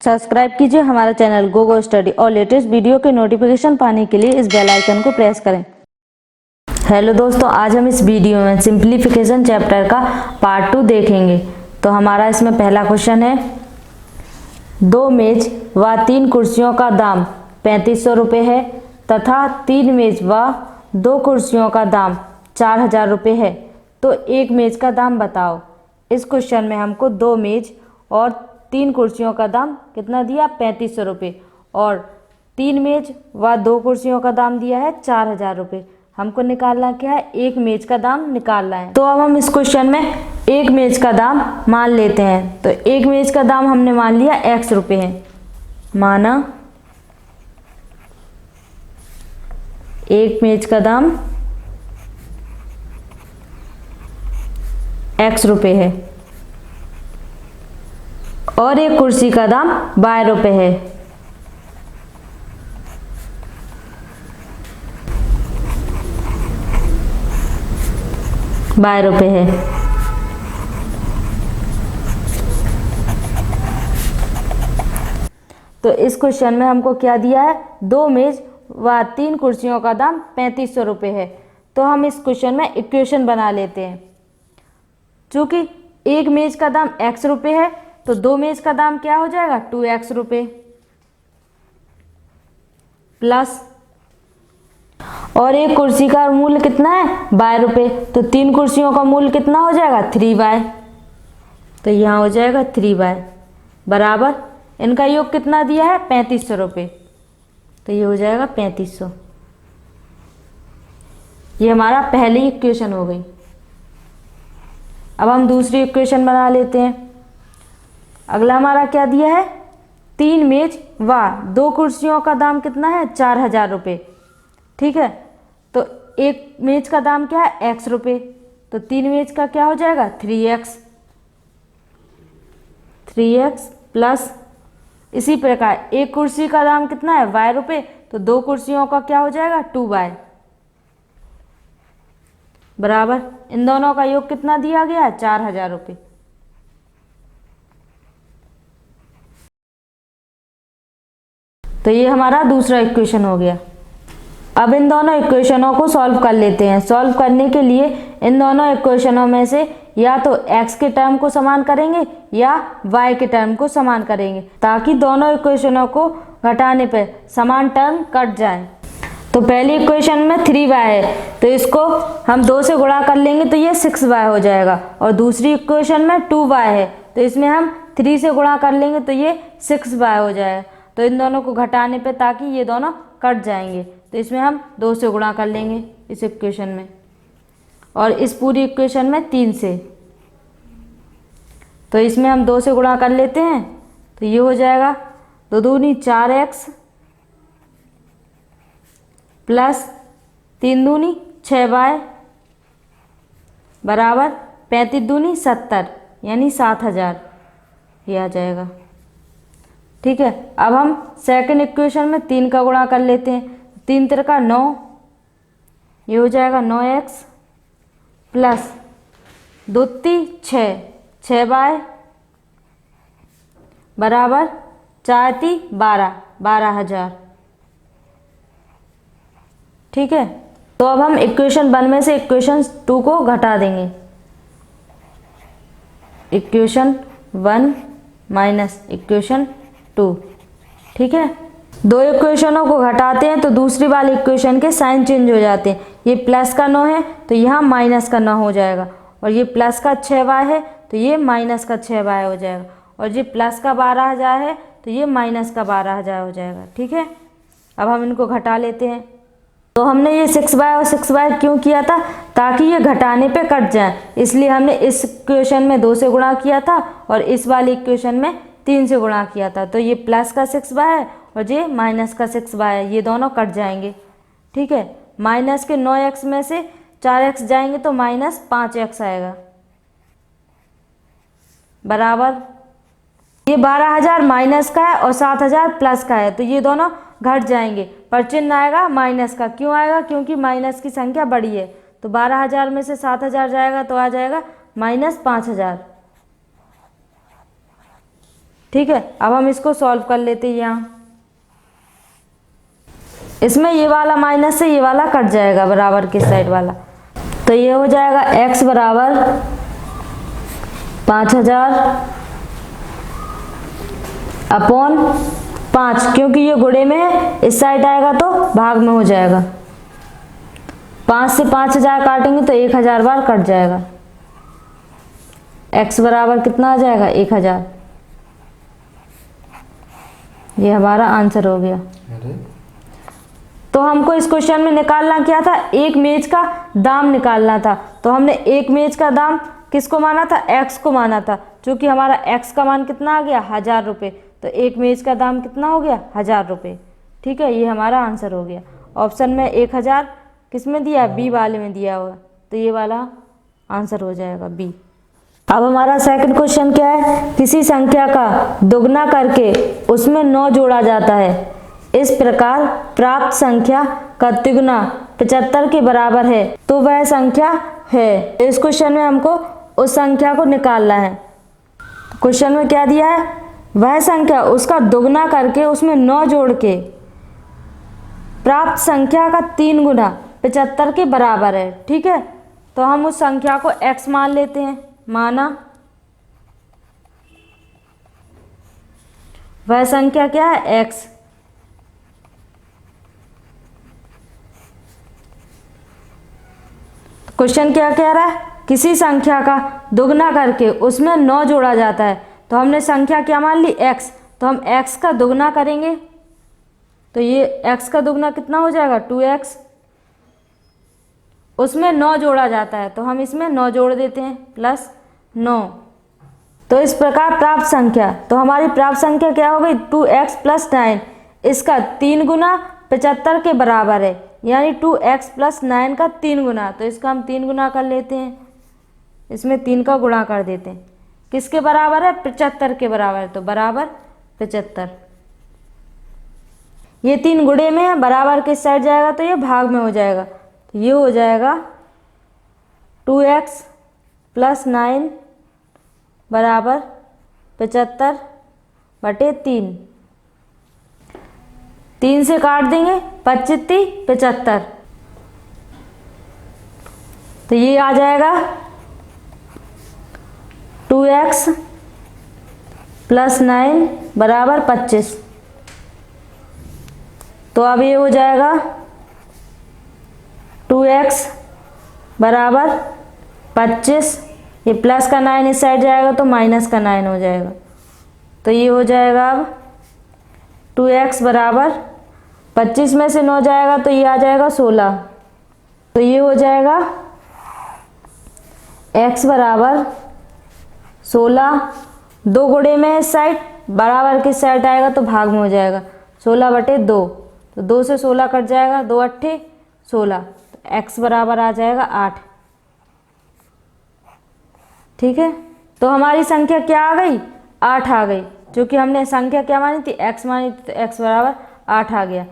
Subscribe कीजिए हमारा channel go गो study और लेटेस्ट वीडियो के नोटिफिकेशन पाने के लिए इस बेल आइकन को प्रेस करें। हेलो दोस्तों, आज हम इस वीडियो में सिंप्लीफिकेशन चैप्टर का पार्ट 2 देखेंगे। तो हमारा इसमें पहला क्वेश्चन है, 2 मेज व 3 कुर्सियों का दाम 3500 रुपये है तथा 3 मेज व 2 कुर्सियों का दाम 4000 रुपये है, तो एक मेज का दाम बताओ। इस क्वेश्चन में हमको 2 मेज और 3 कुर्सियों का दाम कितना दिया, 3500 रुपये, और 3 मेज व 2 कुर्सियों का दाम दिया है 4000 रुपये। हमको निकालना क्या है, एक मेज का दाम निकालना है। तो अब हम इस क्वेश्चन में एक मेज का दाम मान लेते हैं। तो एक मेज का दाम हमने मान लिया x रुपये है, माना एक मेज का दाम x रुपये है और एक कुर्सी का दाम y रुपये है। y रुपये है। तो इस क्वेश्चन में हमको क्या दिया है, 2 मेज व 3 कुर्सियों का दाम 3500 रुपये है। तो हम इस क्वेश्चन में इक्वेशन बना लेते हैं। चूंकि एक मेज का दाम x रुपये है तो 2 मेज का दाम क्या हो जाएगा, 2x रुपये, प्लस और एक कुर्सी का मूल्य कितना है, y रुपये, तो 3 कुर्सियों का मूल्य कितना हो जाएगा, 3y। तो यहाँ हो जाएगा 3y बराबर इनका योग कितना दिया है, 3500 रुपये, तो ये हो जाएगा 3500। ये हमारा पहली इक्वेशन हो गई। अब हम दूसरी इक्वेशन बना लेते हैं। अगला हमारा क्या दिया है, 3 मेज व 2 कुर्सियों का दाम कितना है, 4000 रुपये। ठीक है, तो एक मेज का दाम क्या है, x रुपये, तो 3 मेज का क्या हो जाएगा, 3x प्लस इसी प्रकार एक कुर्सी का दाम कितना है, y रुपये, तो 2 कुर्सियों का क्या हो जाएगा, 2y बराबर इन दोनों का योग कितना दिया गया है, 4000 रुपये। तो ये हमारा दूसरा इक्वेशन हो गया। अब इन दोनों इक्वेशनों को सॉल्व कर लेते हैं। सॉल्व करने के लिए इन दोनों इक्वेशनों में से या तो x के टर्म को समान करेंगे या y के टर्म को समान करेंगे, ताकि दोनों इक्वेशनों को घटाने पर समान टर्म कट जाए। तो पहली इक्वेशन में 3y है, तो इसको हम 2 से गुणा कर लेंगे तो ये 6y हो जाएगा, और दूसरी इक्वेशन में 2y है, तो इसमें हम 3 से गुणा कर लेंगे तो ये 6y हो जाएगा। तो इन दोनों को घटाने पे ताकि ये दोनों कट जाएंगे, तो इसमें हम 2 से गुणा कर लेंगे इस इक्वेशन में, और इस पूरी इक्वेशन में 3 से। तो इसमें हम 2 से गुणा कर लेते हैं तो ये हो जाएगा 2 दूनी 4x प्लस 3 दूनी 6y बराबर 35 दूनी 70 यानी 7000, ये आ जाएगा। ठीक है, अब हम सेकंड इक्वेशन में 3 का गुणा कर लेते हैं। 3 तिरका 9, ये हो जाएगा 9x प्लस 2 6, 6y बराबर 4 12, 12000। ठीक है, तो अब हम इक्वेशन 1 में से इक्वेशन 2 को घटा देंगे। Equation 1 minus equation 2। ठीक है, 2 इक्वेशनों को घटाते हैं तो दूसरी वाली इक्वेशन के साइन चेंज हो जाते हैं। ये प्लस का 9 है तो यहाँ माइनस का 9 हो जाएगा, और ये प्लस का 6y है तो ये माइनस का 6y हो जाएगा, और ये प्लस का 12000 है तो ये माइनस का 12000 हो जाएगा। ठीक है, अब हम इनको घटा लेते हैं। तो हमने ये 6y और 6y क्यों किया था, ताकि ये घटाने पे कट जाए, इसलिए हमने इस इक्वेशन में 2 से गुणा किया था और इस वाली इक्वेशन में 3 से गुणा किया था। तो ये प्लस का 6y है और ये माइनस का 6y है, ये दोनों कट जाएंगे। ठीक है, माइनस के 9x में से 4x जाएंगे तो माइनस 5x आएगा बराबर ये 12000 माइनस का है और 7000 प्लस का है, तो ये दोनों घट जाएंगे, पर चिन्ह आएगा माइनस का। क्यों आएगा, क्योंकि माइनस की संख्या बड़ी है। तो 12000 में से 7000 जाएगा तो आ जाएगा -5000। ठीक है, अब हम इसको सॉल्व कर लेते हैं। यहाँ इसमें ये वाला माइनस से ये वाला कट जाएगा, बराबर के साइड वाला, तो ये हो जाएगा x बराबर 5000 अपॉन 5, क्योंकि ये गुणे में है, इस साइड आएगा तो भाग में हो जाएगा। 5 से 5000 काटेंगे तो 1000 बार कट जाएगा। x बराबर कितना आ जाएगा 1000। ये हमारा आंसर हो गया। तो हमको इस क्वेश्चन में निकालना क्या था, एक मेज का दाम निकालना था। तो हमने एक मेज का दाम किसको माना था, x को माना था। चूंकि हमारा x का मान कितना आ गया 1000 रुपये, तो एक मेज का दाम कितना हो गया 1000 रुपये। ठीक है, ये हमारा आंसर हो गया। ऑप्शन में 1000 किस में दिया, बी वाले में दिया हुआ, तो ये वाला आंसर हो जाएगा बी। अब हमारा सेकंड क्वेश्चन क्या है, किसी संख्या का दुगना करके उसमें 9 जोड़ा जाता है, इस प्रकार प्राप्त संख्या का तिगुना 75 के बराबर है, तो वह संख्या है। इस क्वेश्चन में हमको उस संख्या को निकालना है। क्वेश्चन में क्या दिया है, वह संख्या उसका दुगना करके उसमें 9 जोड़ के प्राप्त संख्या का 3 गुना 75 के बराबर है। ठीक है, तो हम उस संख्या को x मान लेते हैं। माना वह संख्या क्या है x। क्वेश्चन क्या कह रहा है, किसी संख्या का दुगना करके उसमें 9 जोड़ा जाता है, तो हमने संख्या क्या मान ली x, तो हम x का दुगना करेंगे तो ये x का दुगना कितना हो जाएगा 2x। उसमें 9 जोड़ा जाता है तो हम इसमें 9 जोड़ देते हैं प्लस 9। तो इस प्रकार प्राप्त संख्या, तो हमारी प्राप्त संख्या क्या हो गई 2x प्लस 9, इसका 3 गुना 75 के बराबर है, यानी 2x प्लस 9 का 3 गुना। तो इसका हम 3 गुना कर लेते हैं, इसमें 3 का गुणा कर देते हैं। किसके बराबर है 75 के बराबर है, तो बराबर 75। ये 3 गुणे में है, बराबर किस साइड जाएगा तो ये भाग में हो जाएगा, तो ये हो जाएगा 2x प्लस 9 बराबर 75/3। 3 से काट देंगे 25 75, तो ये आ जाएगा 2x प्लस 9 बराबर 25। तो अब ये हो जाएगा 2x बराबर 25, ये प्लस का 9 इस साइड जाएगा तो माइनस का 9 हो जाएगा, तो ये हो जाएगा अब 2x बराबर 25 में से 9 जाएगा तो ये आ जाएगा 16, तो ये हो जाएगा x बराबर 16। 2 गुणे में इस साइड, बराबर किस साइड आएगा तो भाग में हो जाएगा, 16/2, तो 2 से 16 कट जाएगा, 2 8 16, तो x बराबर आ जाएगा 8। ठीक है, तो हमारी संख्या क्या आ गई 8 आ गई, क्योंकि हमने संख्या क्या मानी थी x मानी थी, तो x बराबर 8 आ गया।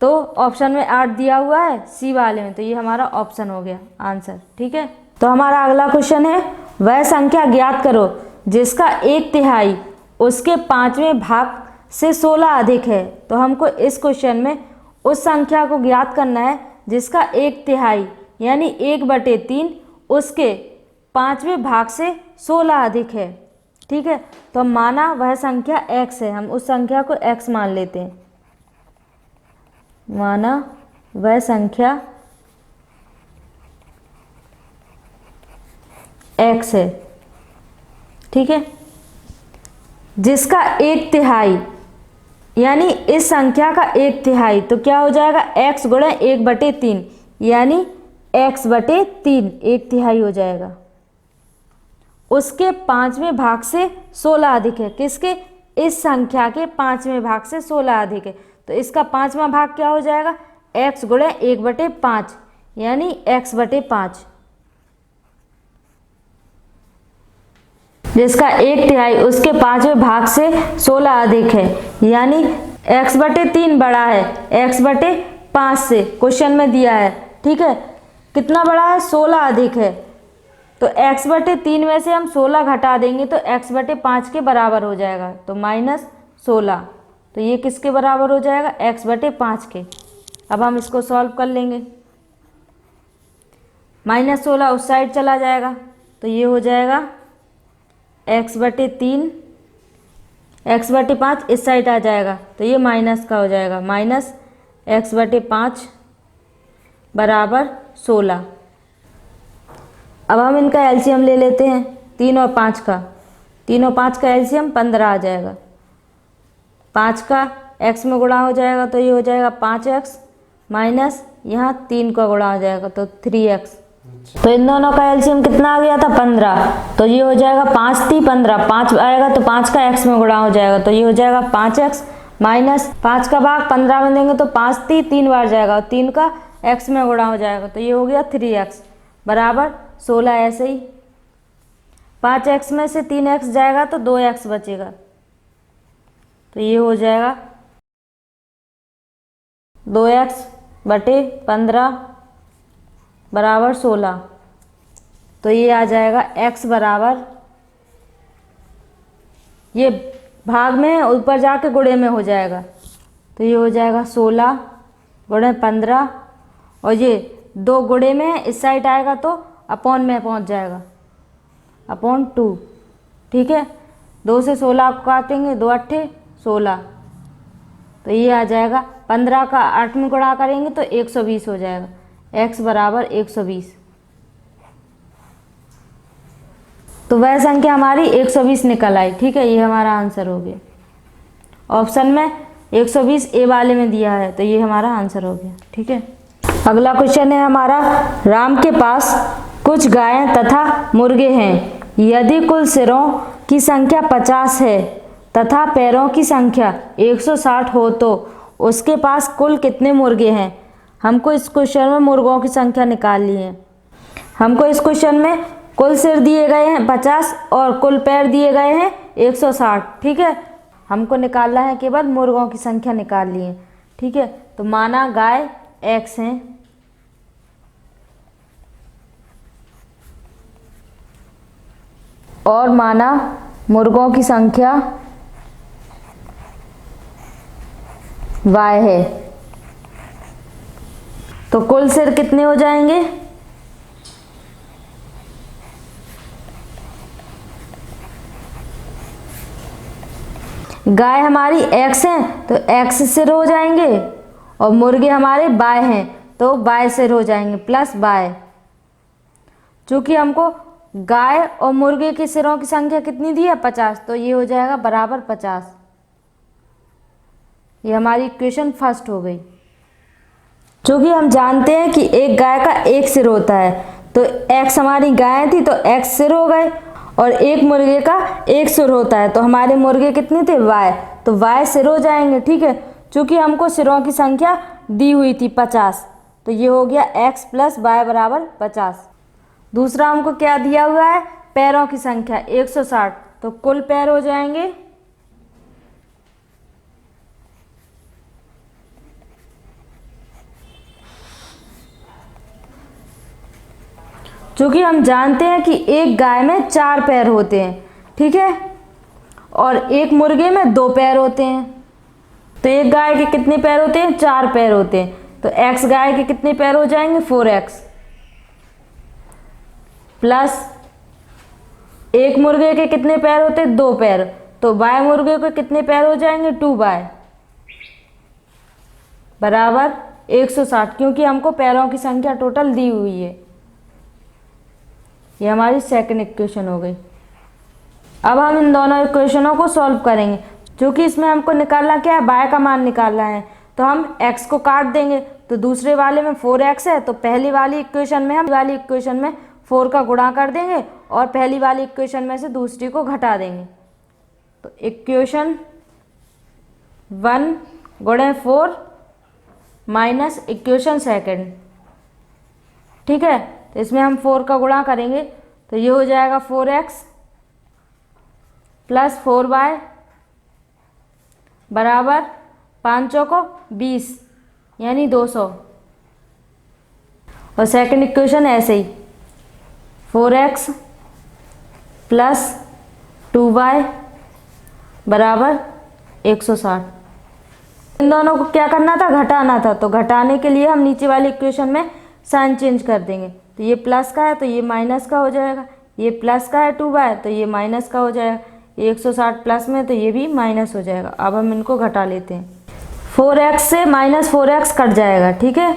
तो ऑप्शन में 8 दिया हुआ है सी वाले में, तो ये हमारा ऑप्शन हो गया आंसर। ठीक है, तो हमारा अगला क्वेश्चन है, वह संख्या ज्ञात करो जिसका 1/3 उसके 5वें भाग से 16 अधिक है। तो हमको इस क्वेश्चन में उस संख्या को ज्ञात करना है जिसका 1/3 यानी 1/3 उसके 5वें भाग से 16 अधिक है। ठीक है, तो माना वह संख्या x है, हम उस संख्या को x मान लेते हैं। माना वह संख्या x है, ठीक है, जिसका 1/3 यानी इस संख्या का 1/3, तो क्या हो जाएगा x गुणा 1/3 यानी x/3 1/3 हो जाएगा। उसके 5वें भाग से 16 अधिक है, किसके, इस संख्या के 5वें भाग से 16 अधिक है, तो इसका 5वां भाग क्या हो जाएगा x गुणा 1/5 यानी x/5, जिसका 1/3 उसके 5वें भाग से 16 अधिक है, यानी x/3 बड़ा है x/5 से, क्वेश्चन में दिया है। ठीक है, कितना बड़ा है 16 अधिक है, तो x बटे 3 में से हम 16 घटा देंगे तो x बटे 5 के बराबर हो जाएगा, तो -16। तो ये किसके बराबर हो जाएगा, x बटे 5 के। अब हम इसको सॉल्व कर लेंगे। -16 उस साइड चला जाएगा तो ये हो जाएगा x बटे 3, x बटे 5 इस साइड आ जाएगा तो ये माइनस का हो जाएगा, -x बटे 5 बराबर 16। अब हम इनका एलसीएम ले लेते हैं 3 और 5 का। 3 और 5 का एलसीएम 15 आ जाएगा। 5 का x में गुणा हो जाएगा तो ये हो जाएगा 5x माइनस यहाँ 3 का गुणा हो जाएगा तो 3x। तो इन दोनों का एलसीएम कितना आ गया था, 15। तो ये हो जाएगा 5 3 15, 5 आएगा तो 5 का x में गुणा हो जाएगा तो ये हो जाएगा 5x माइनस 5 का भाग 15 में देंगे तो 5 3 बार जाएगा और 3 का x में गुणा हो जाएगा तो ये हो गया 3x बराबर 16। ऐसे ही 5x में से 3x जाएगा तो 2x बचेगा तो ये हो जाएगा 2x बटे 15 बराबर 16। तो ये आ जाएगा x बराबर, ये भाग में है ऊपर जाके गुणे में हो जाएगा तो ये हो जाएगा 16 गुणे 15 और ये 2 गुणे में है इस साइड आएगा तो अपॉन में पहुंच जाएगा, अपॉन 2। ठीक है, 2 से 16 को काटेंगे, 2 8 16 तो ये आ जाएगा 15 का 8 में गुणा करेंगे तो 120 हो जाएगा, x बराबर 120। तो वह संख्या हमारी 120 निकल आई। ठीक है, ये हमारा आंसर हो गया। ऑप्शन में 120 ए वाले में दिया है तो ये हमारा आंसर हो गया। ठीक है, अगला क्वेश्चन है हमारा, राम के पास कुछ गायें तथा मुर्गे हैं, यदि कुल सिरों की संख्या 50 है तथा पैरों की संख्या 160 हो तो उसके पास कुल कितने मुर्गे हैं। हमको इस क्वेश्चन में मुर्गों की संख्या निकालनी है। हमको इस क्वेश्चन में कुल सिर दिए गए हैं 50 और कुल पैर दिए गए हैं 160। ठीक है, हमको निकालना है केवल मुर्गों की संख्या निकालनी है। ठीक है, तो माना गाय x हैं और माना मुर्गों की संख्या y है, तो कुल सिर कितने हो जाएंगे, गाय हमारी x हैं तो x सिर हो जाएंगे और मुर्गे हमारे y हैं तो y सिर हो जाएंगे प्लस y। चूँकि हमको गाय और मुर्गे के सिरों की संख्या कितनी दी है 50 तो ये हो जाएगा बराबर 50। ये हमारी इक्वेशन फर्स्ट हो गई। चूँकि हम जानते हैं कि एक गाय का एक सिर होता है तो x हमारी गाय थी तो x सिर हो गए और एक मुर्गे का एक सिर होता है तो हमारे मुर्गे कितने थे y, तो y सिर हो जाएंगे। ठीक है, चूँकि हमको सिरों की संख्या दी हुई थी 50 तो ये हो गया x प्लस y बराबर 50। दूसरा हमको क्या दिया हुआ है, पैरों की संख्या 160 तो कुल पैर हो जाएंगे क्योंकि हम जानते हैं कि एक गाय में 4 पैर होते हैं। ठीक है, और एक मुर्गे में 2 पैर होते हैं। तो एक गाय के कितने पैर होते हैं, 4 पैर होते हैं। तो x गाय के कितने पैर हो जाएंगे 4x प्लस एक मुर्गे के कितने पैर होते हैं 2 पैर तो y मुर्गे के कितने पैर हो जाएंगे 2y बराबर 160, क्योंकि हमको पैरों की संख्या टोटल दी हुई है। ये हमारी सेकंड इक्वेशन हो गई। अब हम इन दोनों इक्वेशनों को सॉल्व करेंगे। क्योंकि इसमें हमको निकालना क्या है, y का मान निकालना है तो हम x को काट देंगे तो दूसरे वाले में 4x है तो पहली वाली इक्वेशन में हम वाली इक्वेशन में 4 का गुणा कर देंगे और पहली वाली इक्वेशन में से दूसरी को घटा देंगे। तो इक्वेशन 1 गुणे 4 माइनस इक्वेशन सेकंड। ठीक है, तो इसमें हम 4 का गुणा करेंगे तो ये हो जाएगा 4x प्लस 4y बराबर 5 को 20 यानी 200। और सेकंड इक्वेशन ऐसे ही 4x प्लस 2y बराबर 160। इन दोनों को क्या करना था, घटाना था। तो घटाने के लिए हम नीचे वाले इक्वेशन में साइन चेंज कर देंगे। तो ये प्लस का है तो ये माइनस का हो जाएगा, ये प्लस का है 2y तो ये माइनस का हो जाएगा, ये 160 प्लस में तो ये भी माइनस हो जाएगा। अब हम इनको घटा लेते हैं। 4x से -4x कट जाएगा, ठीक है।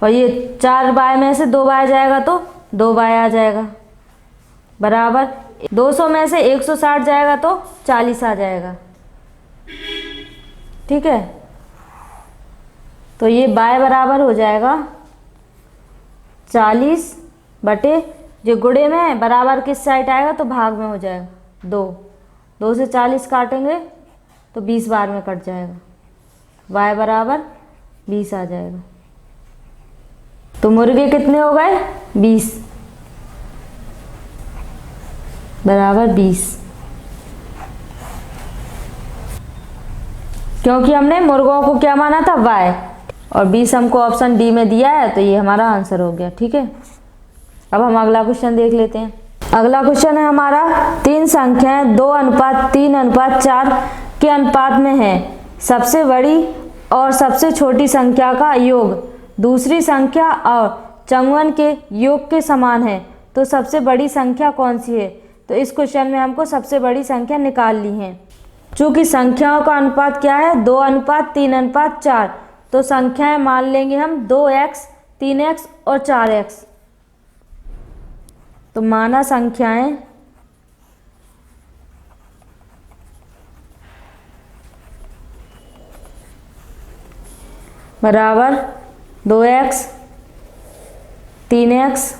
और ये 4y में से 2y जाएगा तो 2y आ जाएगा बराबर 200 में से 160 जाएगा तो 40 आ जाएगा, ठीक है। तो ये y बराबर हो जाएगा 40 बटे, जो गुणे में है बराबर किस साइड आएगा तो भाग में हो जाएगा 2 से 40 काटेंगे तो 20 बार में कट जाएगा, y बराबर 20 आ जाएगा। तो मुर्गे कितने हो गए 20 बराबर 20, क्योंकि हमने मुर्गों को क्या माना था y, और 20 हमको ऑप्शन डी में दिया है तो ये हमारा आंसर हो गया, ठीक है। अब हम अगला क्वेश्चन देख लेते हैं। अगला क्वेश्चन है हमारा, 3 संख्याएं 2:3:4 के अनुपात में है। सबसे बड़ी और सबसे छोटी संख्या का योग दूसरी संख्या और चौवन के योग के समान है, तो सबसे बड़ी संख्या कौन सी है। तो इस क्वेश्चन में हमको सबसे बड़ी संख्या निकाल ली है। चूँकि संख्याओं का अनुपात क्या है 2:3:4, तो संख्याएं मान लेंगे हम 2x 3x और 4x। तो माना संख्याएं बराबर 2x 3x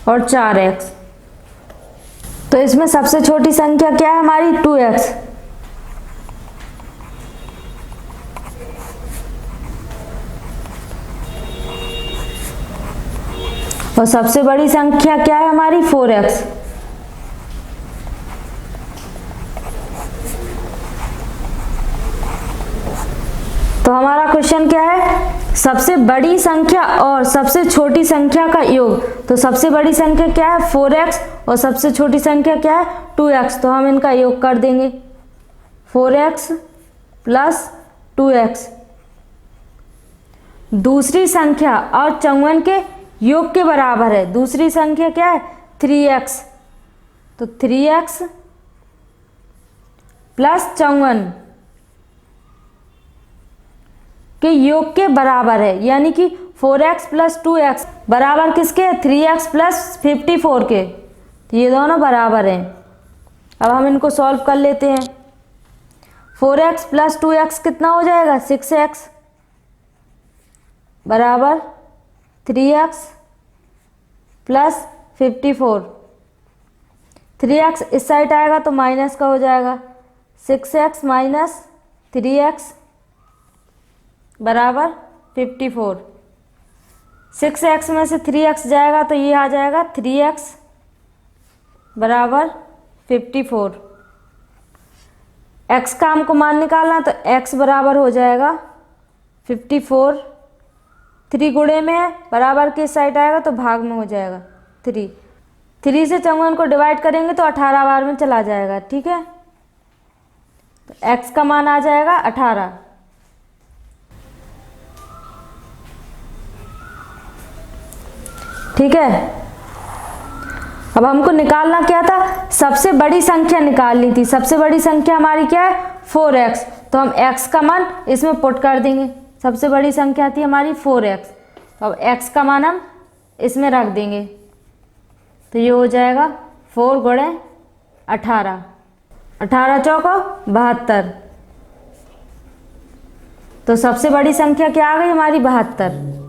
और 4x। तो इसमें सबसे छोटी संख्या क्या है हमारी 2x। और सबसे बड़ी संख्या क्या है हमारी 4x। तो हमारा क्वेश्चन क्या है, सबसे बड़ी संख्या और सबसे छोटी संख्या का योग। तो सबसे बड़ी संख्या क्या है 4x और सबसे छोटी संख्या क्या है 2x। तो हम इनका योग कर देंगे 4x प्लस 2x। दूसरी संख्या और चौवन के योग के बराबर है। दूसरी संख्या क्या है 3x। तो 3x प्लस 54 के योग के बराबर है, यानी कि 4x प्लस 2x बराबर किसके 3x प्लस 54 के। तो ये दोनों बराबर हैं। अब हम इनको सॉल्व कर लेते हैं। 4x प्लस 2x कितना हो जाएगा 6x बराबर 3x प्लस 54। 3x इस साइड आएगा तो माइनस का हो जाएगा 6x माइनस 3x बराबर 54। 6x में से 3x जाएगा तो ये आ जाएगा 3x बराबर 54। x का हमको मान निकालना तो x बराबर हो जाएगा 54। 3 गुणे में है बराबर किस साइड आएगा तो भाग में हो जाएगा 3। 3 से 54 को डिवाइड करेंगे तो 18 बार में चला जाएगा, ठीक है। तो x का मान आ जाएगा 18। ठीक है। अब हमको निकालना क्या था, सबसे बड़ी संख्या निकालनी थी। सबसे बड़ी संख्या हमारी क्या है 4x। तो हम x का मान इसमें पुट कर देंगे। सबसे बड़ी संख्या थी हमारी 4x, तो अब x का मान हम इसमें रख देंगे। तो ये हो जाएगा 4 गुणे 18, 18 चौको 72। तो सबसे बड़ी संख्या क्या आ गई हमारी 72।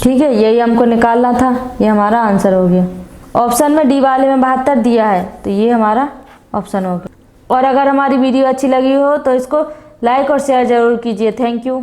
ठीक है, यही हमको निकालना था, ये हमारा आंसर हो गया। ऑप्शन में डी वाले में 72 दिया है तो ये हमारा ऑप्शन हो गया। और अगर हमारी वीडियो अच्छी लगी हो तो इसको लाइक और शेयर जरूर कीजिए। Thank you.